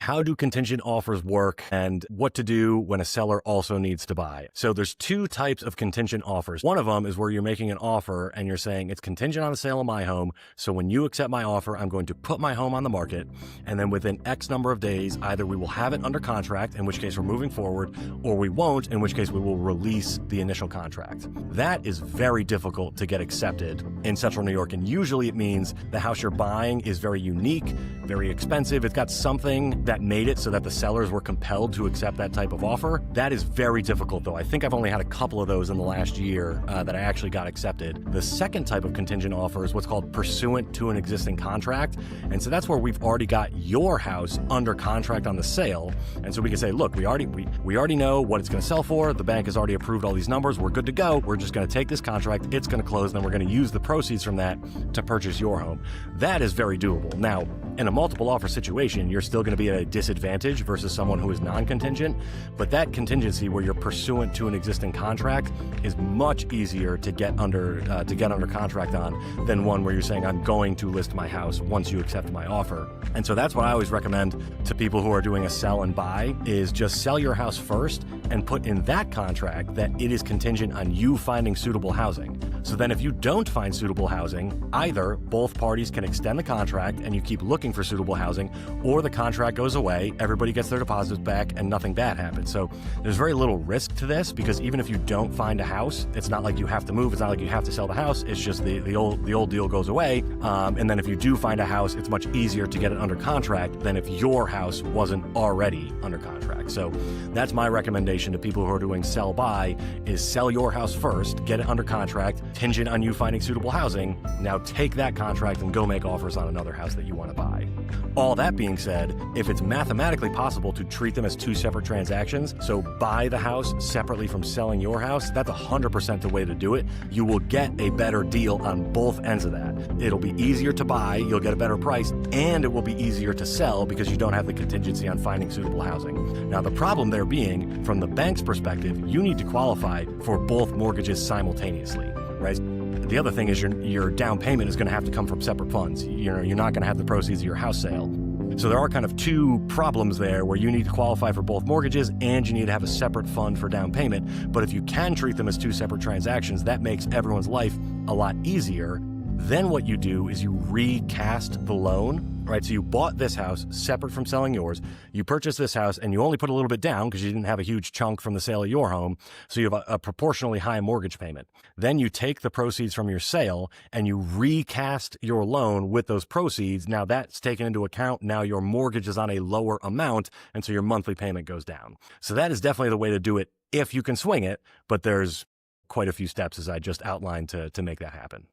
How do contingent offers work and what to do when a seller also needs to buy? So there's two types of contingent offers. One of them is where you're making an offer and you're saying it's contingent on the sale of my home. So when you accept my offer, I'm going to put my home on the market. And then within X number of days, either we will have it under contract, in which case we're moving forward, or we won't, in which case we will release the initial contract. That is very difficult to get accepted in Central New York. And usually it means the house you're buying is very unique, very expensive. It's got something that made it so that the sellers were compelled to accept that type of offer. That is very difficult, though. I think I've only had a couple of those in the last year that I actually got accepted. The second type of contingent offer is what's called pursuant to an existing contract. And so that's where we've already got your house under contract on the sale. And so we can say, look, we already know what it's going to sell for. The bank has already approved all these numbers. We're good to go. We're just going to take this contract. It's going to close. And then we're going to use the proceeds from that to purchase your home. That is very doable. Now, in a multiple offer situation, you're still going to be at a disadvantage versus someone who is non-contingent, but that contingency where you're pursuant to an existing contract is much easier to get under contract on than one where you're saying I'm going to list my house once you accept my offer. And so that's what I always recommend to people who are doing a sell and buy is just sell your house first and put in that contract that it is contingent on you finding suitable housing. So then if you don't find suitable housing, either both parties can extend the contract and you keep looking for suitable housing, or the contract goes away, everybody gets their deposits back, and nothing bad happens. So there's very little risk to this because even if you don't find a house, it's not like you have to move. It's not like you have to sell the house. It's just the old deal goes away. And then if you do find a house, it's much easier to get it under contract than if your house wasn't already under contract. So that's my recommendation to people who are doing sell buy is sell your house first, get it under contract, contingent on you finding suitable housing. Now take that contract and go make offers on another house that you want to buy. All that being said, if it's mathematically possible to treat them as two separate transactions, so buy the house separately from selling your house, that's 100% the way to do it. You will get a better deal on both ends of that. It'll be easier to buy, you'll get a better price, and it will be easier to sell because you don't have the contingency on finding suitable housing. Now, the problem there being, from the bank's perspective, you need to qualify for both mortgages simultaneously, right? The other thing is your down payment is going to have to come from separate funds. You're not going to have the proceeds of your house sale. So there are kind of two problems there where you need to qualify for both mortgages and you need to have a separate fund for down payment. But if you can treat them as two separate transactions, that makes everyone's life a lot easier. Then what you do is you recast the loan, right? So you bought this house separate from selling yours. You purchased this house and you only put a little bit down because you didn't have a huge chunk from the sale of your home. So you have a proportionally high mortgage payment. Then you take the proceeds from your sale and you recast your loan with those proceeds. Now that's taken into account. Now your mortgage is on a lower amount. And so your monthly payment goes down. So that is definitely the way to do it if you can swing it. But there's quite a few steps as I just outlined to make that happen.